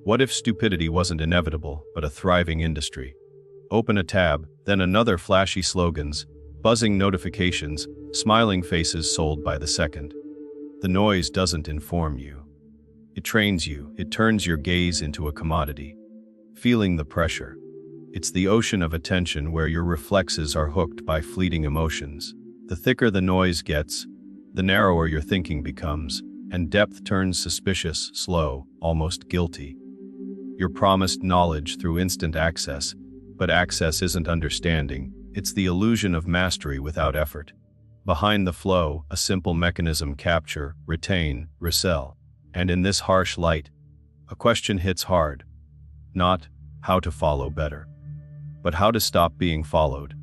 What if stupidity wasn't inevitable, but a thriving industry? Open a tab, then another flashy slogans, buzzing notifications, smiling faces sold by the second. The noise doesn't inform you. It trains you, it turns your gaze into a commodity. Feeling the pressure. It's the ocean of attention where your reflexes are hooked by fleeting emotions. The thicker the noise gets, the narrower your thinking becomes, and depth turns suspicious, slow, almost guilty. You're promised knowledge through instant access, but access isn't understanding, it's the illusion of mastery without effort. Behind the flow, a simple mechanism: capture, retain, resell. And in this harsh light, a question hits hard. Not how to follow better, but how to stop being followed.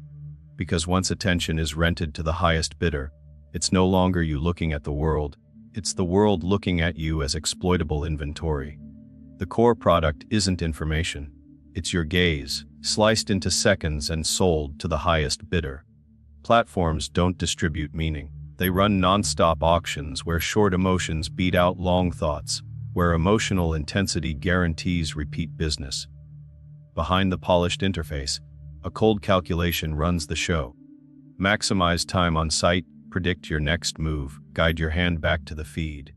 Because once attention is rented to the highest bidder, it's no longer you looking at the world, it's the world looking at you as exploitable inventory. The core product isn't information, it's your gaze, sliced into seconds and sold to the highest bidder. Platforms don't distribute meaning. They run non-stop auctions where short emotions beat out long thoughts, where emotional intensity guarantees repeat business. Behind the polished interface, a cold calculation runs the show. Maximize time on site, predict your next move, guide your hand back to the feed.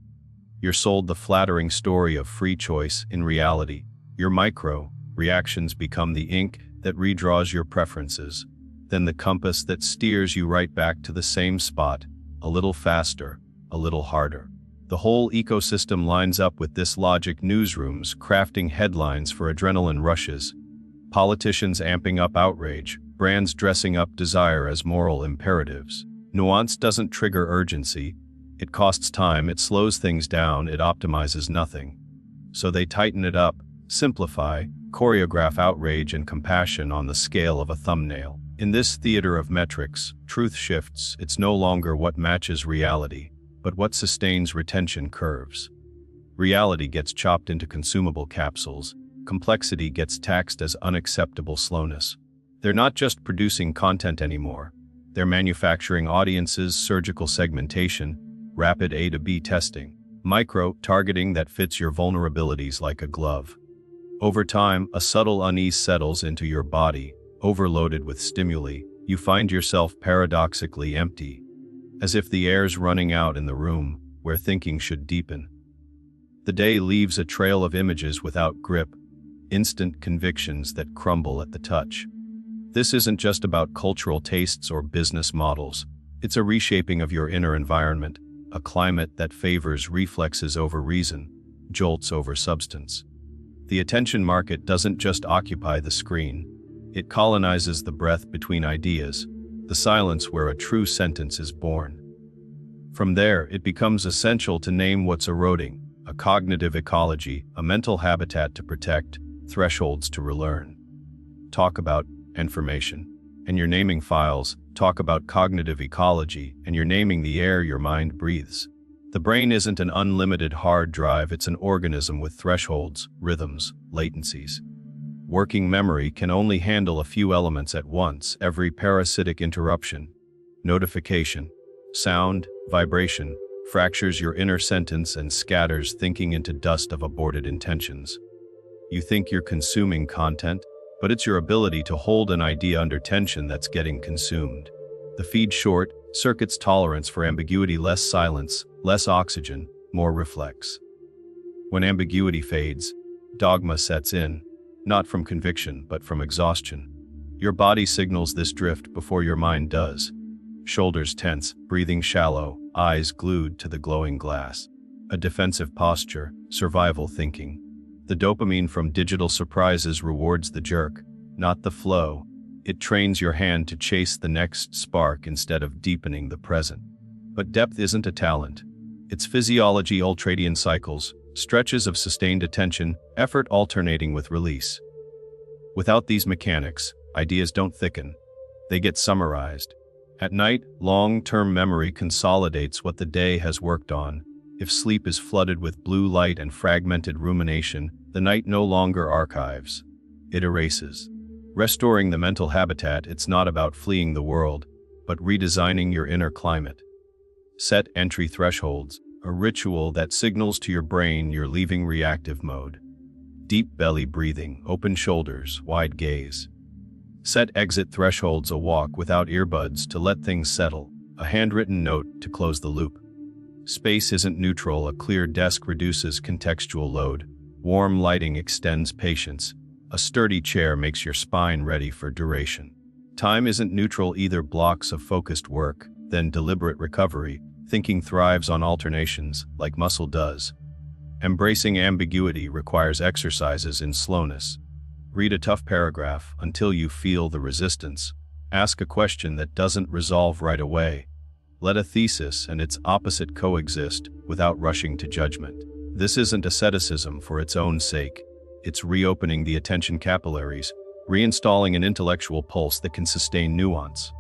You're sold the flattering story of free choice. In reality, your micro-reactions become the ink that redraws your preferences, then the compass that steers you right back to the same spot, a little faster, a little harder. The whole ecosystem lines up with this logic: newsrooms crafting headlines for adrenaline rushes, politicians amping up outrage, brands dressing up desire as moral imperatives. Nuance doesn't trigger urgency, it costs time, it slows things down, it optimizes nothing. So they tighten it up, simplify, choreograph outrage and compassion on the scale of a thumbnail. In this theater of metrics, truth shifts. It's no longer what matches reality, but what sustains retention curves. Reality gets chopped into consumable capsules. Complexity gets taxed as unacceptable slowness. They're not just producing content anymore. They're manufacturing audiences, surgical segmentation, rapid A to B testing, micro-targeting that fits your vulnerabilities like a glove. Over time, a subtle unease settles into your body. Overloaded with stimuli, you find yourself paradoxically empty, as if the air's running out in the room where thinking should deepen. The day leaves a trail of images without grip, instant convictions that crumble at the touch. This isn't just about cultural tastes or business models. It's a reshaping of your inner environment, a climate that favors reflexes over reason, jolts over substance. The attention market doesn't just occupy the screen. It colonizes the breath between ideas, the silence where a true sentence is born. From there, it becomes essential to name what's eroding: a cognitive ecology, a mental habitat to protect, thresholds to relearn. Talk about information, and you're naming files. Talk about cognitive ecology, and you're naming the air your mind breathes. The brain isn't an unlimited hard drive, it's an organism with thresholds, rhythms, latencies. Working memory can only handle a few elements at once. Every parasitic interruption, notification, sound, vibration, fractures your inner sentence and scatters thinking into dust of aborted intentions. You think you're consuming content, but it's your ability to hold an idea under tension that's getting consumed. The feed short circuits tolerance for ambiguity: less silence, less oxygen, more reflex. When ambiguity fades, dogma sets in. Not from conviction, but from exhaustion. Your body signals this drift before your mind does. Shoulders tense, breathing shallow, eyes glued to the glowing glass. A defensive posture, survival thinking. The dopamine from digital surprises rewards the jerk, not the flow. It trains your hand to chase the next spark instead of deepening the present. But depth isn't a talent. It's physiology: ultradian cycles, stretches of sustained attention, effort alternating with release. Without these mechanics, ideas don't thicken. They get summarized. At night, long-term memory consolidates what the day has worked on. If sleep is flooded with blue light and fragmented rumination, the night no longer archives. It erases. Restoring the mental habitat, it's not about fleeing the world, but redesigning your inner climate. Set entry thresholds, a ritual that signals to your brain you're leaving reactive mode. Deep belly breathing, open shoulders, wide gaze. Set exit thresholds, a walk without earbuds to let things settle, a handwritten note to close the loop. Space isn't neutral, a clear desk reduces contextual load. Warm lighting extends patience. A sturdy chair makes your spine ready for duration. Time isn't neutral either, blocks of focused work, then deliberate recovery. Thinking thrives on alternations, like muscle does. Embracing ambiguity requires exercises in slowness. Read a tough paragraph until you feel the resistance. Ask a question that doesn't resolve right away. Let a thesis and its opposite coexist without rushing to judgment. This isn't asceticism for its own sake. It's reopening the attention capillaries, reinstalling an intellectual pulse that can sustain nuance.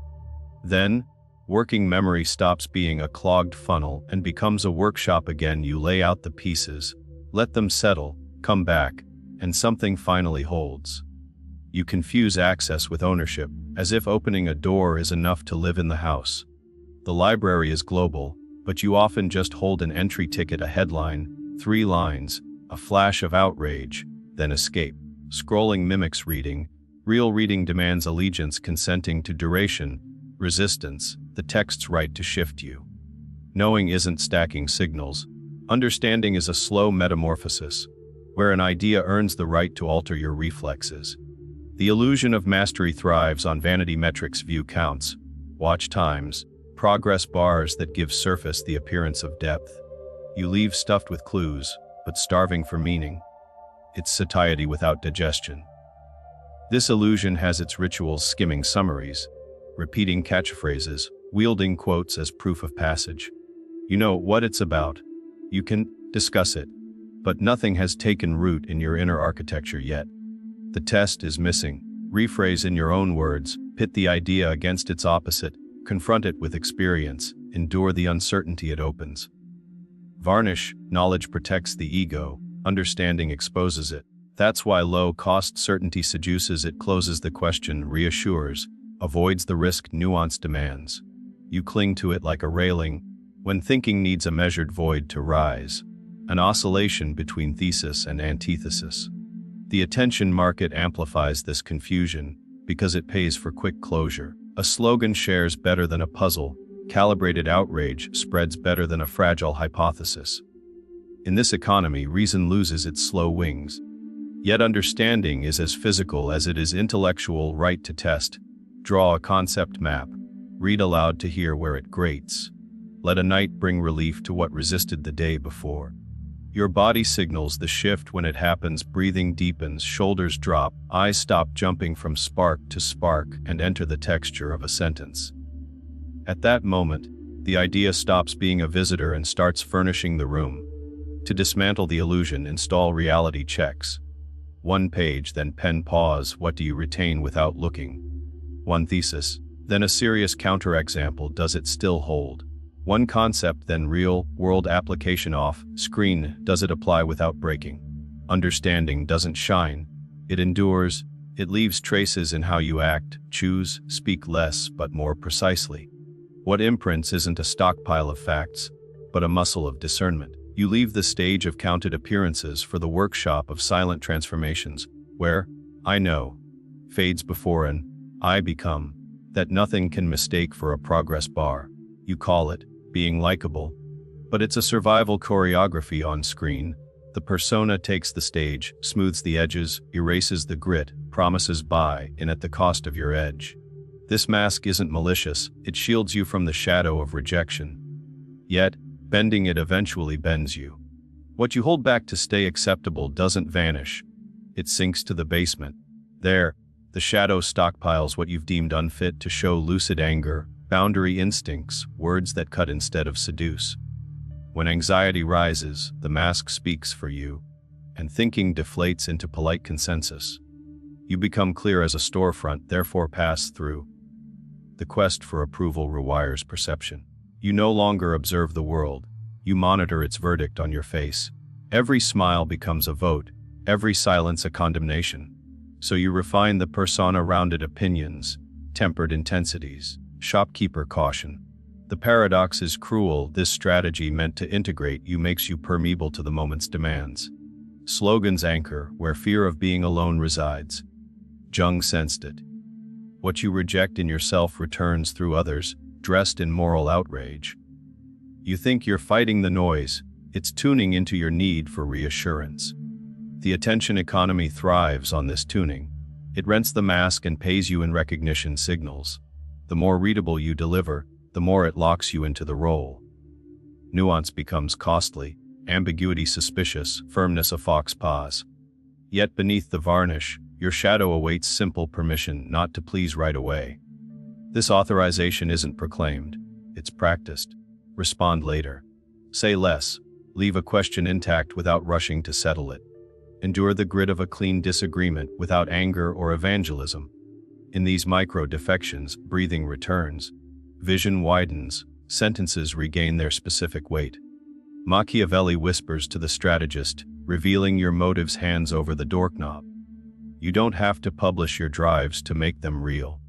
Then, working memory stops being a clogged funnel and becomes a workshop again. You lay out the pieces, let them settle, come back, and something finally holds. You confuse access with ownership, as if opening a door is enough to live in the house. The library is global, but you often just hold an entry ticket, a headline, 3 lines, a flash of outrage, then escape. Scrolling mimics reading. Real reading demands allegiance, consenting to duration, resistance, the text's right to shift you. Knowing isn't stacking signals. Understanding is a slow metamorphosis, where an idea earns the right to alter your reflexes. The illusion of mastery thrives on vanity metrics, view counts, watch times, progress bars that give surface the appearance of depth. You leave stuffed with clues, but starving for meaning. It's satiety without digestion. This illusion has its rituals, skimming summaries, repeating catchphrases, wielding quotes as proof of passage. You know what it's about. You can discuss it, but nothing has taken root in your inner architecture yet. The test is missing. Rephrase in your own words, pit the idea against its opposite, confront it with experience, endure the uncertainty it opens. Varnish, knowledge protects the ego, understanding exposes it. That's why low-cost certainty seduces, it closes the question, reassures, avoids the risk nuance demands. You cling to it like a railing, when thinking needs a measured void to rise, an oscillation between thesis and antithesis. The attention market amplifies this confusion because it pays for quick closure. A slogan shares better than a puzzle, calibrated outrage spreads better than a fragile hypothesis. In this economy, reason loses its slow wings. Yet understanding is as physical as it is intellectual. Right to test, draw a concept map, read aloud to hear where it grates. Let a night bring relief to what resisted the day before. Your body signals the shift when it happens. Breathing deepens, shoulders drop, eyes stop jumping from spark to spark and enter the texture of a sentence. At that moment, the idea stops being a visitor and starts furnishing the room. To dismantle the illusion, install reality checks. 1 page, then pen pause. What do you retain without looking? 1 thesis, then a serious counterexample. Does it still hold? 1 concept, then real-world application. Off screen, does it apply without breaking? Understanding doesn't shine, it endures. It leaves traces in how you act, choose, speak less but more precisely. What imprints isn't a stockpile of facts, but a muscle of discernment. You leave the stage of counted appearances for the workshop of silent transformations, where I know fades before an I become that nothing can mistake for a progress bar. You call it being likable, but it's a survival choreography on screen. The persona takes the stage, smooths the edges, erases the grit, promises buy-in at the cost of your edge. This mask isn't malicious, it shields you from the shadow of rejection. Yet, bending it eventually bends you. What you hold back to stay acceptable doesn't vanish. It sinks to the basement. There, the shadow stockpiles what you've deemed unfit to show: lucid anger, boundary instincts, words that cut instead of seduce. When anxiety rises, the mask speaks for you, and thinking deflates into polite consensus. You become clear as a storefront, therefore pass through. The quest for approval rewires perception. You no longer observe the world, you monitor its verdict on your face. Every smile becomes a vote, every silence a condemnation. So you refine the persona: rounded opinions, tempered intensities, shopkeeper caution. The paradox is cruel. This strategy, meant to integrate you, makes you permeable to the moment's demands. Slogans anchor where fear of being alone resides. Jung sensed it. What you reject in yourself returns through others, dressed in moral outrage. You think you're fighting the noise, it's tuning into your need for reassurance. The attention economy thrives on this tuning. It rents the mask and pays you in recognition signals. The more readable you deliver, the more it locks you into the role. Nuance becomes costly, ambiguity suspicious, firmness a fox paws. Yet beneath the varnish, your shadow awaits simple permission not to please right away. This authorization isn't proclaimed, it's practiced. Respond later. Say less. Leave a question intact without rushing to settle it. Endure the grit of a clean disagreement without anger or evangelism. In these micro-defections, breathing returns. Vision widens, sentences regain their specific weight. Machiavelli whispers to the strategist, revealing your motives hands over the doorknob. You don't have to publish your drives to make them real.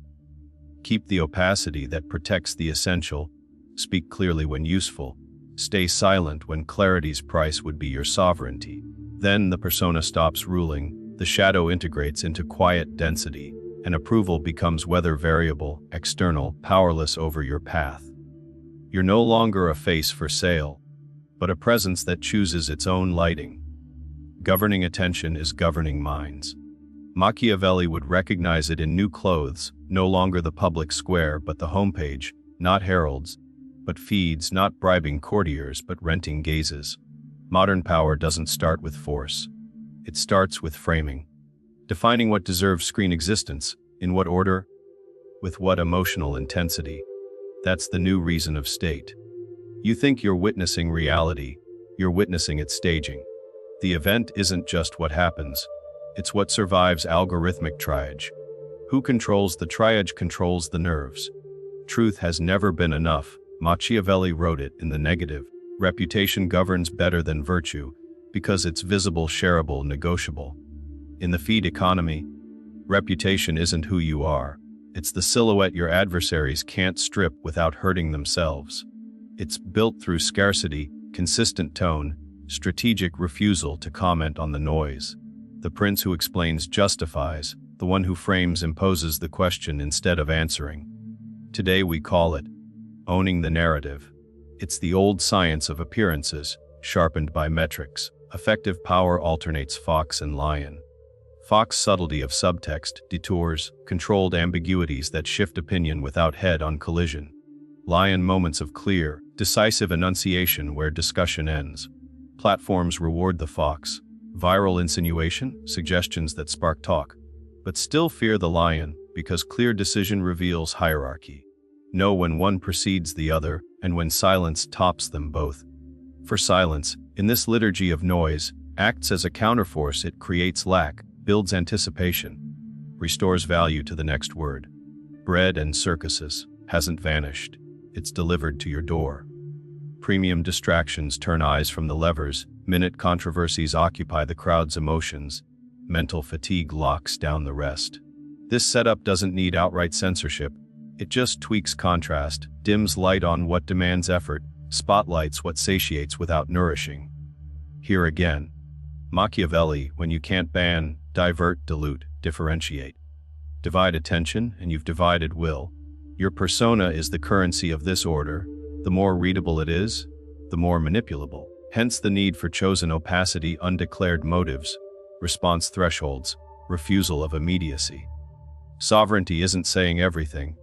Keep the opacity that protects the essential. Speak clearly when useful. Stay silent when clarity's price would be your sovereignty. Then the persona stops ruling, the shadow integrates into quiet density, and approval becomes weather variable, external, powerless over your path. You're no longer a face for sale, but a presence that chooses its own lighting. Governing attention is governing minds. Machiavelli would recognize it in new clothes, no longer the public square but the homepage, not heralds, but feeds, not bribing courtiers but renting gazes. Modern power doesn't start with force. It starts with framing. Defining what deserves screen existence, in what order, with what emotional intensity. That's the new reason of state. You think you're witnessing reality, you're witnessing its staging. The event isn't just what happens, it's what survives algorithmic triage. Who controls the triage controls the nerves. Truth has never been enough. Machiavelli wrote it in the negative. Reputation governs better than virtue, because it's visible, shareable, negotiable. In the feed economy, reputation isn't who you are. It's the silhouette your adversaries can't strip without hurting themselves. It's built through scarcity, consistent tone, strategic refusal to comment on the noise. The prince who explains justifies, the one who frames imposes the question instead of answering. Today we call it owning the narrative. It's the old science of appearances, sharpened by metrics. Effective power alternates fox and lion. Fox subtlety of subtext, detours, controlled ambiguities that shift opinion without head-on collision. Lion moments of clear, decisive enunciation where discussion ends. Platforms reward the fox. Viral insinuation, suggestions that spark talk. But still fear the lion, because clear decision reveals hierarchy. Know when one precedes the other, and when silence tops them both. For silence, in this liturgy of noise, acts as a counterforce. It creates lack, builds anticipation, restores value to the next word. Bread and circuses hasn't vanished, it's delivered to your door. Premium distractions turn eyes from the levers, minute controversies occupy the crowd's emotions, mental fatigue locks down the rest. This setup doesn't need outright censorship, it just tweaks contrast, dims light on what demands effort, spotlights what satiates without nourishing. Here again, Machiavelli, when you can't ban, divert, dilute, differentiate. Divide attention, and you've divided will. Your persona is the currency of this order. The more readable it is, the more manipulable. Hence the need for chosen opacity, undeclared motives, response thresholds, refusal of immediacy. Sovereignty isn't saying everything.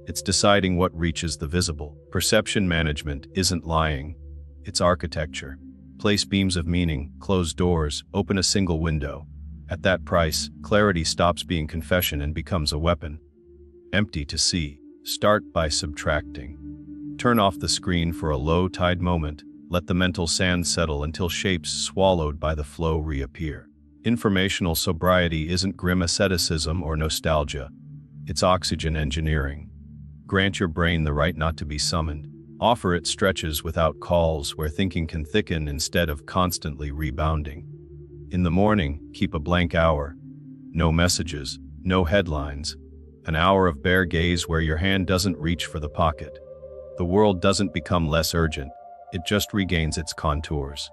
It's deciding what reaches the visible. Perception management isn't lying. It's architecture. Place beams of meaning, close doors, open a single window. At that price, clarity stops being confession and becomes a weapon. Empty to see. Start by subtracting. Turn off the screen for a low-tide moment. Let the mental sand settle until shapes swallowed by the flow reappear. Informational sobriety isn't grim asceticism or nostalgia. It's oxygen engineering. Grant your brain the right not to be summoned. Offer it stretches without calls where thinking can thicken instead of constantly rebounding. In the morning, keep a blank hour. No messages, no headlines. An hour of bare gaze where your hand doesn't reach for the pocket. The world doesn't become less urgent, it just regains its contours.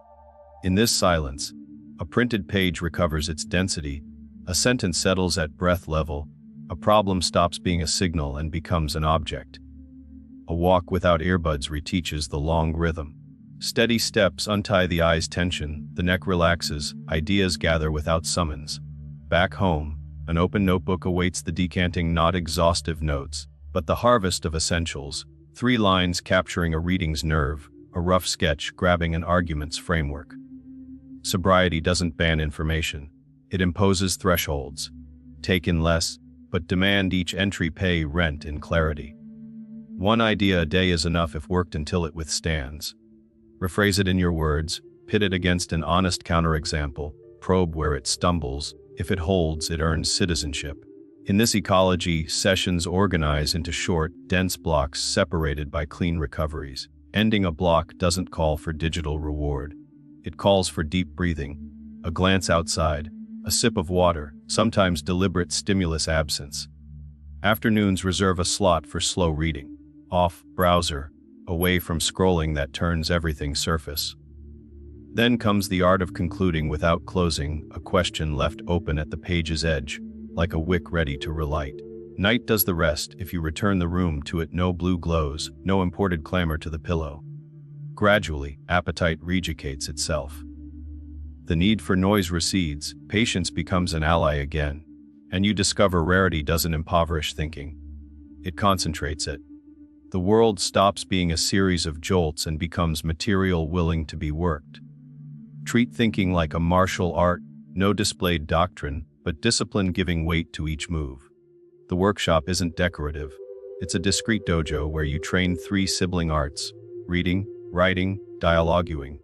In this silence, A printed page recovers its density, a sentence settles at breath level, a problem stops being a signal and becomes an object. A walk without earbuds reteaches the long rhythm. Steady steps untie the eye's tension, the neck relaxes, ideas gather without summons. Back home, an open notebook awaits the decanting not exhaustive notes, but the harvest of essentials, 3 lines capturing a reading's nerve, a rough sketch grabbing an argument's framework. Sobriety doesn't ban information, it imposes thresholds. Take in less, but demand each entry pay rent in clarity. 1 idea a day is enough if worked until it withstands. Rephrase it in your words, pit it against an honest counterexample, probe where it stumbles. If it holds, it earns citizenship. In this ecology, sessions organize into short, dense blocks separated by clean recoveries. Ending a block doesn't call for digital reward. It calls for deep breathing, a glance outside, a sip of water, sometimes deliberate stimulus absence. Afternoons reserve a slot for slow reading. Off, browser, away from scrolling that turns everything surface. Then comes the art of concluding without closing, a question left open at the page's edge, like a wick ready to relight. Night does the rest. If you return the room to it, no blue glows, no imported clamor to the pillow. Gradually, appetite rejuvenates itself. The need for noise recedes, patience becomes an ally again, and you discover rarity doesn't impoverish thinking. It concentrates it. The world stops being a series of jolts and becomes material willing to be worked. Treat thinking like a martial art, no displayed doctrine, but discipline giving weight to each move. The workshop isn't decorative. It's a discrete dojo where you train 3 sibling arts: reading, writing, dialoguing,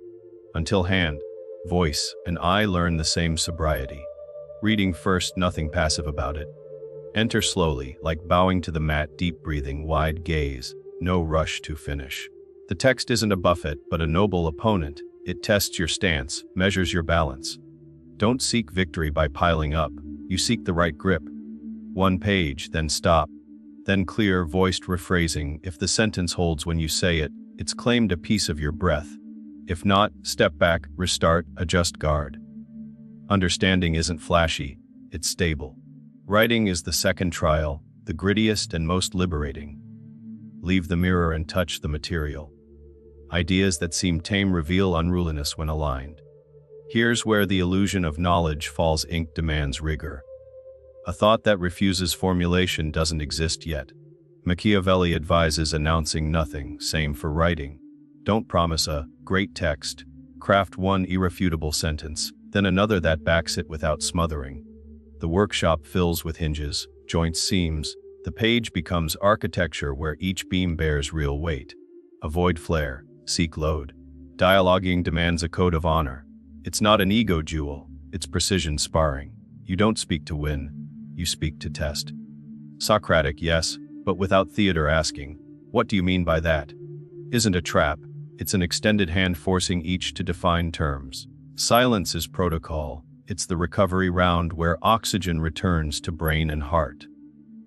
until hand, voice, and eye learn the same sobriety. Reading first, nothing passive about it. Enter slowly, like bowing to the mat, deep breathing, wide gaze, no rush to finish. The text isn't a buffet, but a noble opponent. It tests your stance, measures your balance. Don't seek victory by piling up. You seek the right grip. 1 page, then stop. Then clear, voiced rephrasing. If the sentence holds when you say it, it's claimed a piece of your breath. If not, step back, restart, adjust guard. Understanding isn't flashy, it's stable. Writing is the second trial, the grittiest and most liberating. Leave the mirror and touch the material. Ideas that seem tame reveal unruliness when aligned. Here's where the illusion of knowledge falls. Ink demands rigor. A thought that refuses formulation doesn't exist yet. Machiavelli advises announcing nothing, same for writing. Don't promise a great text. Craft 1 irrefutable sentence, then another that backs it without smothering. The workshop fills with hinges, joints, seams. The page becomes architecture where each beam bears real weight. Avoid flare, seek load. Dialoguing demands a code of honor. It's not an ego duel, it's precision sparring. You don't speak to win, you speak to test. Socratic, yes, but without theater asking, what do you mean by that? Isn't a trap, it's an extended hand forcing each to define terms. Silence is protocol, it's the recovery round where oxygen returns to brain and heart.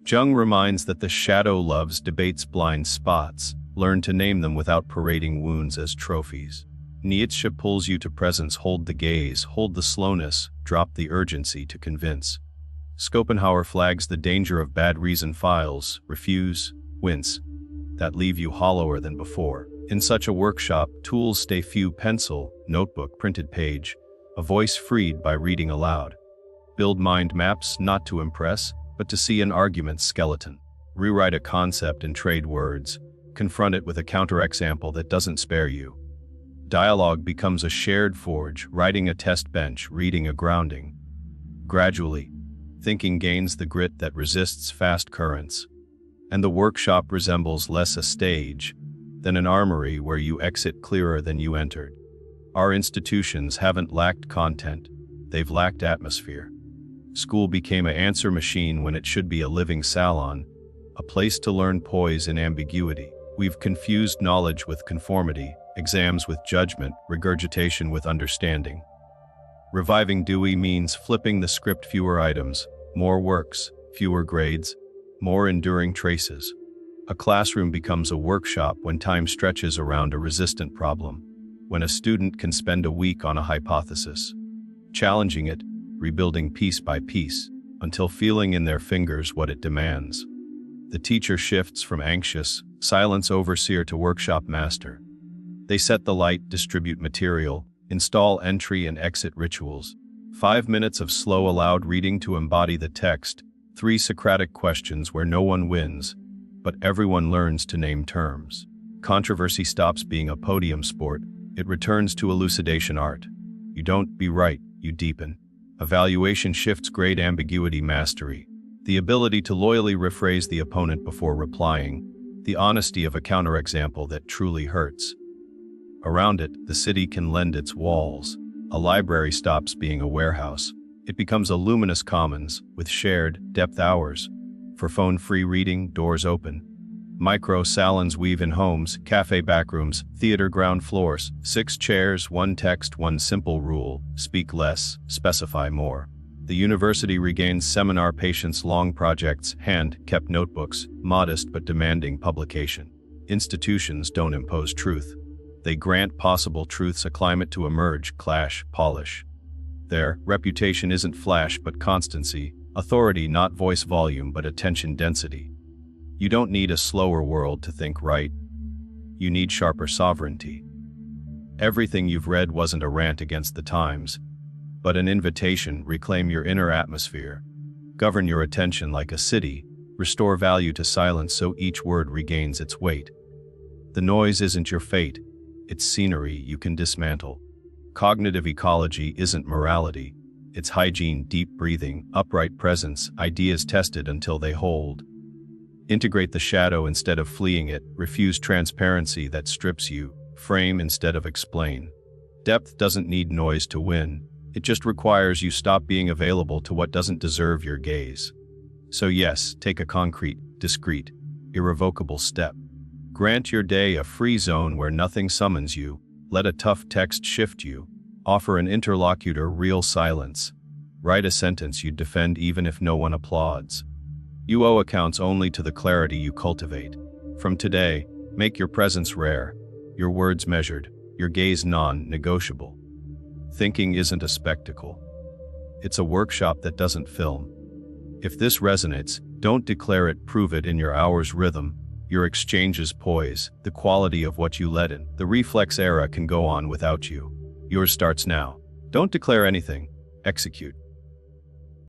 Jung reminds that the shadow loves debates blind spots, learn to name them without parading wounds as trophies. Nietzsche pulls you to presence, hold the gaze, hold the slowness, drop the urgency to convince. Schopenhauer flags the danger of bad reason files, refuse, wince, that leave you hollower than before. In such a workshop, tools stay few: pencil, notebook, printed page, a voice freed by reading aloud. Build mind maps, not to impress, but to see an argument's skeleton. Rewrite a concept in trade words, confront it with a counterexample that doesn't spare you. Dialogue becomes a shared forge, writing a test bench, reading a grounding. Gradually, thinking gains the grit that resists fast currents, and the workshop resembles less a stage than an armory where you exit clearer than you entered. Our institutions haven't lacked content, they've lacked atmosphere. School became an answer machine when it should be a living salon, a place to learn poise in ambiguity. We've confused knowledge with conformity, exams with judgment, regurgitation with understanding. Reviving Dewey means flipping the script: fewer items, more works, fewer grades, more enduring traces. A classroom becomes a workshop when time stretches around a resistant problem, when a student can spend a week on a hypothesis. challenging it, rebuilding piece by piece, until feeling in their fingers what it demands. The teacher shifts from anxious, silence overseer to workshop master. They set the light, distribute material, install entry and exit rituals. 5 minutes of slow aloud reading to embody the text, 3 Socratic questions where no one wins, but everyone learns to name terms. Controversy stops being a podium sport, it returns to elucidation art. You don't be right, you deepen. Evaluation shifts grade ambiguity mastery. The ability to loyally rephrase the opponent before replying. The honesty of a counterexample that truly hurts. Around it, the city can lend its walls. A library stops being a warehouse. It becomes a luminous commons, with shared, depth hours. For phone-free reading, doors open. Micro-salons weave in homes, cafe backrooms, theater ground floors. 6 chairs, 1 text, 1 simple rule. Speak less, specify more. The university regains seminar patience, long projects, hand-kept notebooks, modest but demanding publication. Institutions don't impose truth. They grant possible truths a climate to emerge, clash, polish. Their reputation isn't flash but constancy, authority not voice volume but attention density. You don't need a slower world to think right. You need sharper sovereignty. Everything you've read wasn't a rant against the times, but an invitation. Reclaim your inner atmosphere. Govern your attention like a city. Restore value to silence so each word regains its weight. The noise isn't your fate. It's scenery you can dismantle. Cognitive ecology isn't morality. It's hygiene, deep breathing, upright presence, ideas tested until they hold. Integrate the shadow instead of fleeing it. Refuse transparency that strips you. Frame instead of explain. Depth doesn't need noise to win. It just requires you stop being available to what doesn't deserve your gaze. So yes, take a concrete, discreet, irrevocable step. Grant your day a free zone where nothing summons you. Let a tough text shift you. Offer an interlocutor real silence. Write a sentence you'd defend even if no one applauds. You owe accounts only to the clarity you cultivate. From today, make your presence rare, your words measured, your gaze non-negotiable. Thinking isn't a spectacle. It's a workshop that doesn't film. If this resonates, don't declare it, prove it in your hour's rhythm, your exchange's poise, the quality of what you let in. The reflex era can go on without you. Yours starts now. Don't declare anything, execute.